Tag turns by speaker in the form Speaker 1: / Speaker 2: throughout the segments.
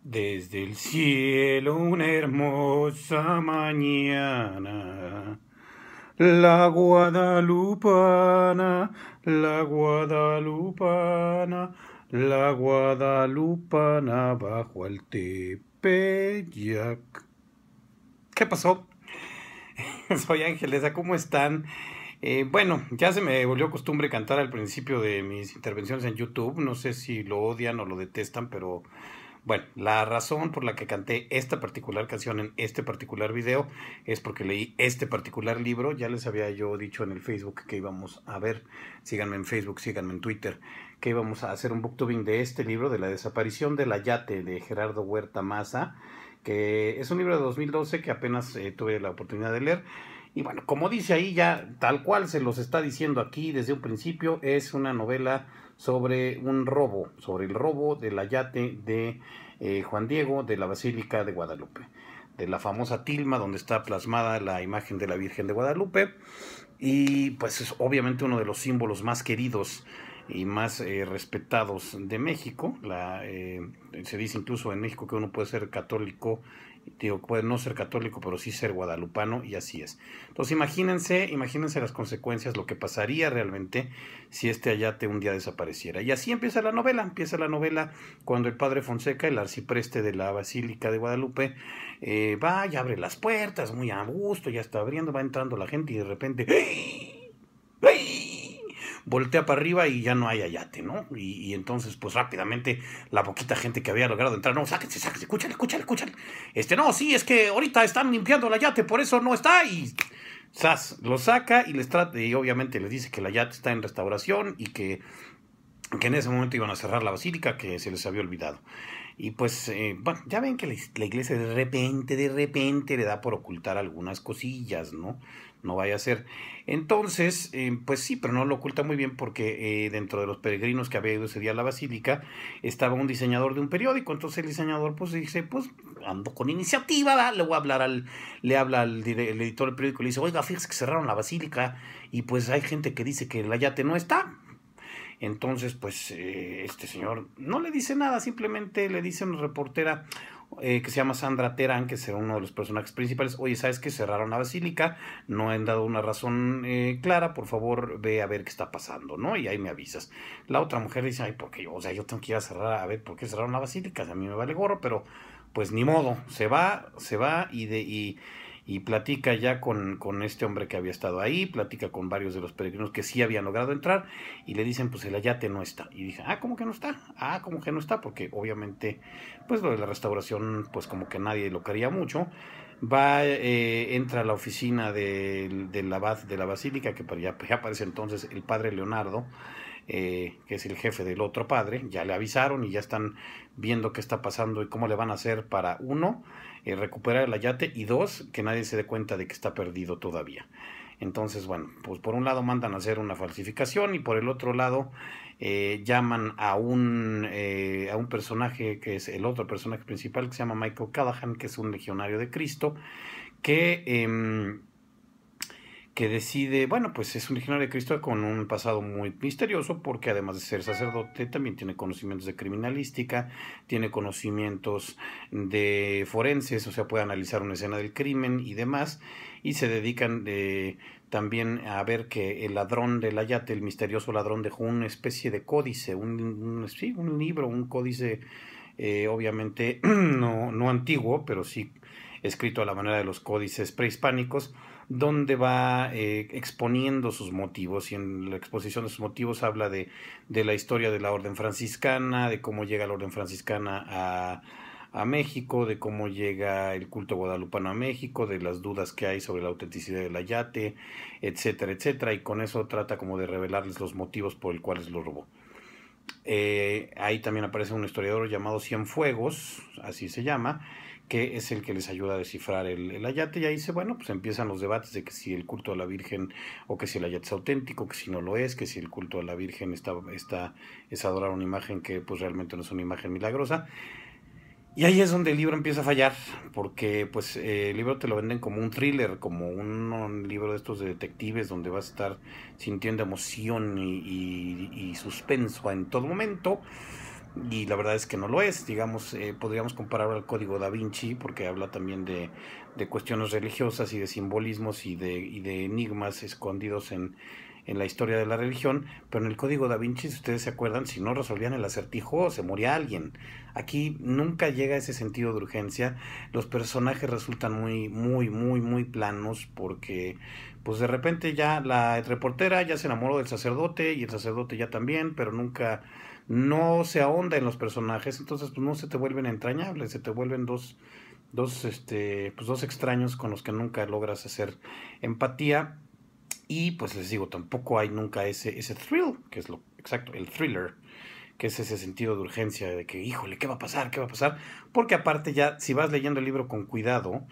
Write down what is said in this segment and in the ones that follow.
Speaker 1: Desde el cielo una hermosa mañana, la guadalupana, la guadalupana, la guadalupana bajo el Tepeyac. ¿Qué pasó? Soy Ángelesa, ¿cómo están? Bueno, ya se me volvió costumbre cantar al principio de mis intervenciones en YouTube. No sé si lo odian o lo detestan, pero bueno, la razón por la que canté esta particular canción en este particular video es porque leí este particular libro. Ya les había yo dicho en el Facebook que íbamos a ver, síganme en Facebook, síganme en Twitter, que íbamos a hacer un booktubing de este libro, de La desaparición del Ayate, de Gerardo Huerta Maza, que es un libro de 2012 que apenas tuve la oportunidad de leer. Y bueno, como dice ahí ya, tal cual se los está diciendo aquí desde un principio, es una novela sobre un robo, sobre el robo del ayate de Juan Diego de la Basílica de Guadalupe, de la famosa tilma donde está plasmada la imagen de la Virgen de Guadalupe. Y pues es obviamente uno de los símbolos más queridos y más respetados de México. Se dice incluso en México que uno puede ser católico, digo, puede no ser católico, pero sí ser guadalupano, y así es. Entonces imagínense las consecuencias, lo que pasaría realmente si este ayate un día desapareciera. Y así empieza la novela cuando el padre Fonseca, el arcipreste de la Basílica de Guadalupe, va y abre las puertas, muy a gusto, ya está abriendo, va entrando la gente y de repente ¡ay! ¡Ay! Voltea para arriba y ya no hay ayate, ¿no? Y entonces, pues rápidamente, la poquita gente que había logrado entrar, no, sáquense, escúchale. No, sí, es que ahorita están limpiando el ayate, por eso no está, y ¡zas! Lo saca y les trata, y obviamente les dice que el ayate está en restauración y que en ese momento iban a cerrar la basílica, que se les había olvidado. Y pues, bueno, ya ven que la iglesia de repente le da por ocultar algunas cosillas, ¿no? No vaya a ser. Entonces, pues sí, pero no lo oculta muy bien porque dentro de los peregrinos que había ido ese día a la basílica estaba un diseñador de un periódico. Entonces el diseñador pues dice, pues ando con iniciativa, ¿verdad? Le habla el editor del periódico y le dice, oiga, fíjese que cerraron la basílica y pues hay gente que dice que el ayate no está. Entonces, pues, este señor no le dice nada, simplemente le dice a una reportera que se llama Sandra Terán, que es uno de los personajes principales, oye, ¿sabes qué? Cerraron la basílica, no han dado una razón clara, por favor, ve a ver qué está pasando, ¿no? Y ahí me avisas. La otra mujer dice, ay, ¿por qué? O sea, yo tengo que ir a cerrar, a ver por qué cerraron la basílica, a mí me vale gorro, pero pues ni modo, se va y platica ya con este hombre que había estado ahí, platica con varios de los peregrinos que sí habían logrado entrar y le dicen, pues el ayate no está. Y dije, ¿cómo que no está? ¿Cómo que no está? Porque obviamente, pues lo de la restauración, pues como que nadie lo quería mucho. Entra a la oficina del abad de la basílica, que ya aparece entonces el padre Leonardo, que es el jefe del otro padre. Ya le avisaron y ya están viendo qué está pasando y cómo le van a hacer para, uno, recuperar el ayate, y dos, que nadie se dé cuenta de que está perdido todavía. Entonces, bueno, pues por un lado mandan a hacer una falsificación y por el otro lado llaman a un personaje que es el otro personaje principal, que se llama Michael Callahan, que es un legionario de Cristo, que que decide, bueno, pues es un legionario de Cristo con un pasado muy misterioso, porque además de ser sacerdote también tiene conocimientos de criminalística, tiene conocimientos de forenses, o sea, puede analizar una escena del crimen y demás, y se dedican también a ver que el ladrón del ayate, el misterioso ladrón, dejó una especie de códice, un libro, un códice, obviamente no antiguo, pero sí escrito a la manera de los códices prehispánicos, donde va exponiendo sus motivos, y en la exposición de sus motivos habla de la historia de la orden franciscana, de cómo llega la orden franciscana a México, de cómo llega el culto guadalupano a México, de las dudas que hay sobre la autenticidad del ayate, etcétera, etcétera, y con eso trata como de revelarles los motivos por el cuales lo robó. Ahí también aparece un historiador llamado Cienfuegos, así se llama, que es el que les ayuda a descifrar el ayate, y ahí pues empiezan los debates de que si el culto a la Virgen, o que si el ayate es auténtico, que si no lo es, que si el culto a la Virgen es adorar una imagen que pues realmente no es una imagen milagrosa. Y ahí es donde el libro empieza a fallar, porque pues el libro te lo venden como un thriller, como un libro de estos de detectives, donde vas a estar sintiendo emoción y suspenso en todo momento. y la verdad es que no lo es. Digamos, podríamos compararlo al Código Da Vinci, porque habla también de cuestiones religiosas y de simbolismos y de enigmas escondidos en la historia de la religión, pero en el Código Da Vinci, si ustedes se acuerdan, si no resolvían el acertijo, se moría alguien. Aquí nunca llega ese sentido de urgencia, los personajes resultan muy planos, porque pues de repente ya la reportera ya se enamoró del sacerdote y el sacerdote ya también, pero nunca, no se ahonda en los personajes, entonces pues no se te vuelven entrañables, se te vuelven dos extraños con los que nunca logras hacer empatía. Y pues les digo, tampoco hay nunca ese thrill, que es lo exacto, el thriller, que es ese sentido de urgencia de que, híjole, ¿qué va a pasar? ¿Qué va a pasar? Porque aparte ya, si vas leyendo el libro con cuidado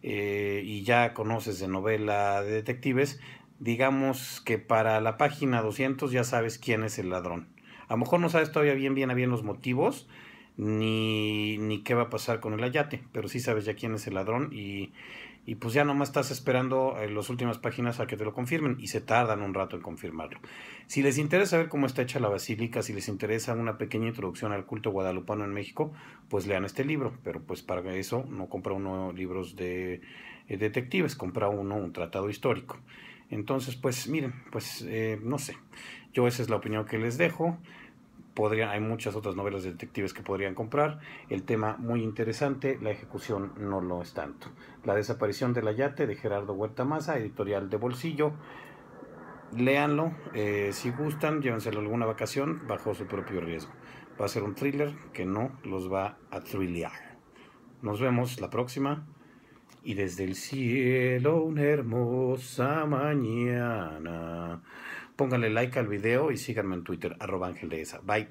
Speaker 1: y ya conoces de novela de detectives, digamos que para la página 200 ya sabes quién es el ladrón. A lo mejor no sabes todavía bien los motivos, ni qué va a pasar con el ayate, pero sí sabes ya quién es el ladrón y pues ya nomás estás esperando en las últimas páginas a que te lo confirmen y se tardan un rato en confirmarlo. Si les interesa saber cómo está hecha la basílica, si les interesa una pequeña introducción al culto guadalupano en México, pues lean este libro, pero pues para eso no compra uno libros de detectives, compra uno un tratado histórico. Entonces, pues miren, pues no sé, yo esa es la opinión que les dejo. Hay muchas otras novelas de detectives que podrían comprar. El tema muy interesante, la ejecución no lo es tanto. La desaparición del Ayate de Gerardo Huerta Maza, editorial de bolsillo. Léanlo, si gustan, llévenselo a alguna vacación bajo su propio riesgo. Va a ser un thriller que no los va a thrillear. Nos vemos la próxima. Y desde el cielo una hermosa mañana. Pónganle like al video y síganme en Twitter, @Ángel Dehesa. Bye.